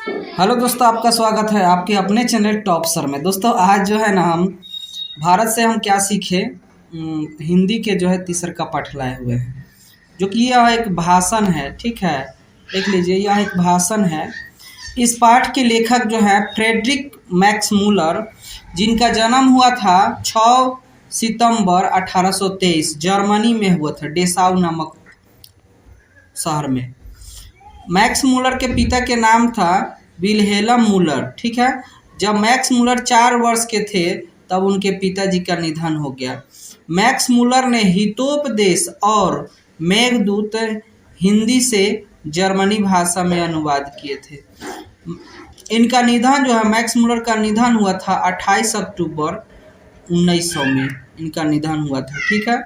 Hello दोस्तों, आपका स्वागत है आपके अपने चैनल टॉप सर में। दोस्तों आज जो है ना हम भारत से हम क्या सीखे, हिंदी के जो है तीसरे का पाठ लाए हुए हैं, जो कि यह एक भाषण है। ठीक है, देख लीजिए, यह एक भाषण है। इस पाठ के लेखक जो है फ्रेडरिक मैक्स मूलर, जिनका जन्म हुआ था 6 सितंबर 1823 जर्मनी में हुआ था, डेसाउ नामक शहर में। मैक्स मूलर के पिता के नाम था विल्हेल्म मूलर। ठीक है, जब मैक्स मूलर 4 वर्ष के थे तब उनके पिताजी का निधन हो गया। मैक्स मूलर ने हितोपदेश और मेघदूत हिंदी से जर्मनी भाषा में अनुवाद किए थे। इनका निधन जो है, मैक्स मूलर का निधन हुआ था 28 अक्टूबर 1900 में इनका निधन हुआ था। ठीक है,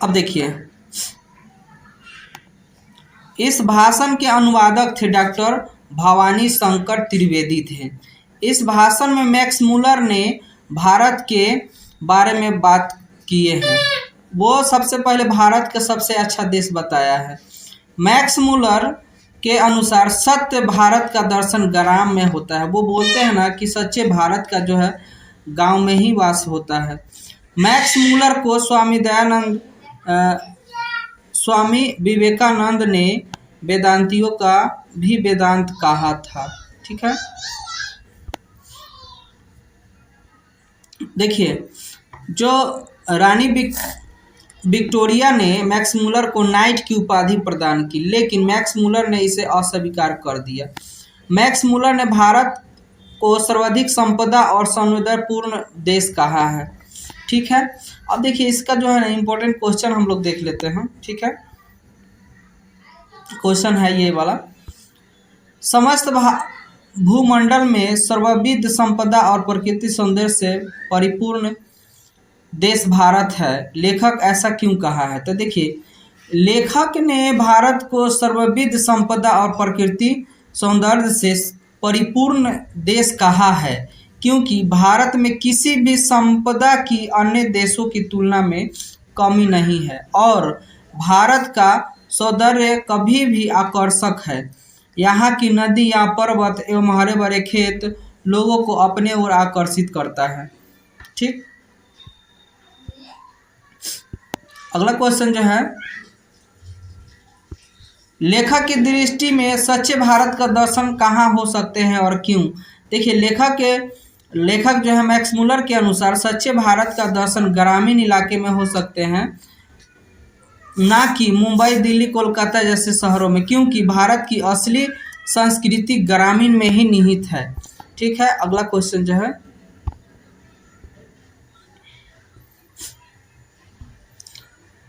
अब देखिए, इस भाषण के अनुवादक थे डॉक्टर भवानी शंकर त्रिवेदी थे। इस भाषण में मैक्स मूलर ने भारत के बारे में बात किए हैं। वो सबसे पहले भारत का सबसे अच्छा देश बताया है। मैक्स मूलर के अनुसार सत्य भारत का दर्शन ग्राम में होता है। वो बोलते हैं ना कि सच्चे भारत का जो है गांव में ही वास होता है। मैक्स मूलर को स्वामी विवेकानंद ने वेदांतियों का भी वेदांत कहा था। ठीक है, देखिए, जो रानी विक्टोरिया ने मैक्स मूलर को नाइट की उपाधि प्रदान की, लेकिन मैक्स मूलर ने इसे अस्वीकार कर दिया। मैक्स मूलर ने भारत को सर्वाधिक संपदा और संवेदनपूर्ण देश कहा है। ठीक है, अब देखिए, इसका जो है ना इम्पोर्टेंट क्वेश्चन हम लोग देख लेते हैं। ठीक है, क्वेश्चन है ये वाला, समस्त भूमंडल में सर्वविध संपदा और प्रकृति सौंदर्य से परिपूर्ण देश भारत है, लेखक ऐसा क्यों कहा है? तो देखिए, लेखक ने भारत को सर्वविध संपदा और प्रकृति सौंदर्य से परिपूर्ण देश कहा है क्योंकि भारत में किसी भी संपदा की अन्य देशों की तुलना में कमी नहीं है और भारत का सौंदर्य कभी भी आकर्षक है। यहाँ की नदियाँ, पर्वत एवं हरे भरे खेत लोगों को अपने ओर आकर्षित करता है। ठीक, अगला क्वेश्चन जो है, लेखक की दृष्टि में सच्चे भारत का दर्शन कहाँ हो सकते हैं और क्यों? देखिए, लेखक जो है मैक्स मूलर के अनुसार सच्चे भारत का दर्शन ग्रामीण इलाके में हो सकते हैं, ना कि मुंबई, दिल्ली, कोलकाता जैसे शहरों में, क्योंकि भारत की असली संस्कृति ग्रामीण में ही निहित है। ठीक है, अगला क्वेश्चन जो है,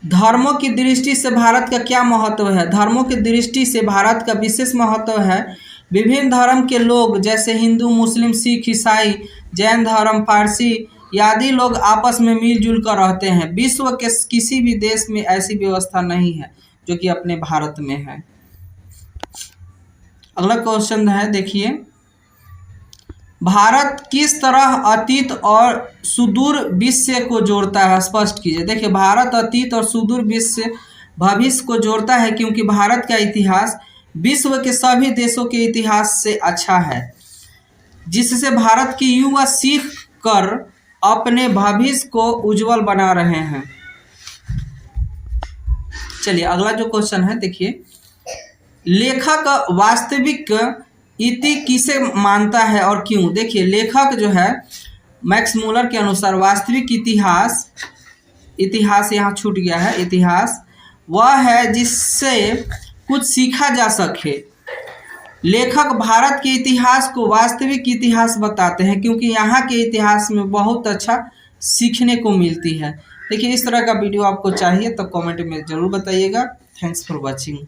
धर्मों की दृष्टि से भारत का क्या महत्व है? धर्मों की दृष्टि से भारत का विशेष महत्व है। विभिन्न धर्म के लोग जैसे हिंदू, मुस्लिम, सिख, ईसाई, जैन धर्म, पारसी आदि लोग आपस में मिलजुल कर रहते हैं। विश्व के किसी भी देश में ऐसी व्यवस्था नहीं है जो कि अपने भारत में है। अगला क्वेश्चन है, देखिए, भारत किस तरह अतीत और सुदूर विश्व को जोड़ता है? स्पष्ट कीजिए। देखिए, भारत अतीत और सुदूर विश्व भविष्य को जोड़ता है क्योंकि भारत का इतिहास विश्व के सभी देशों के इतिहास से अच्छा है, जिससे भारत की युवा सीख कर अपने भविष्य को उज्जवल बना रहे हैं। चलिए, अगला जो क्वेश्चन है, देखिए, लेखक वास्तविक इति किसे मानता है और क्यों? देखिए, लेखक जो है मैक्स मूलर के अनुसार वास्तविक इतिहास यहाँ छूट गया है, इतिहास वह है जिससे कुछ सीखा जा सके। लेखक भारत के इतिहास को वास्तविक इतिहास बताते हैं क्योंकि यहाँ के इतिहास में बहुत अच्छा सीखने को मिलती है। देखिए, इस तरह का वीडियो आपको चाहिए तो कमेंट में ज़रूर बताइएगा। Thanks for watching.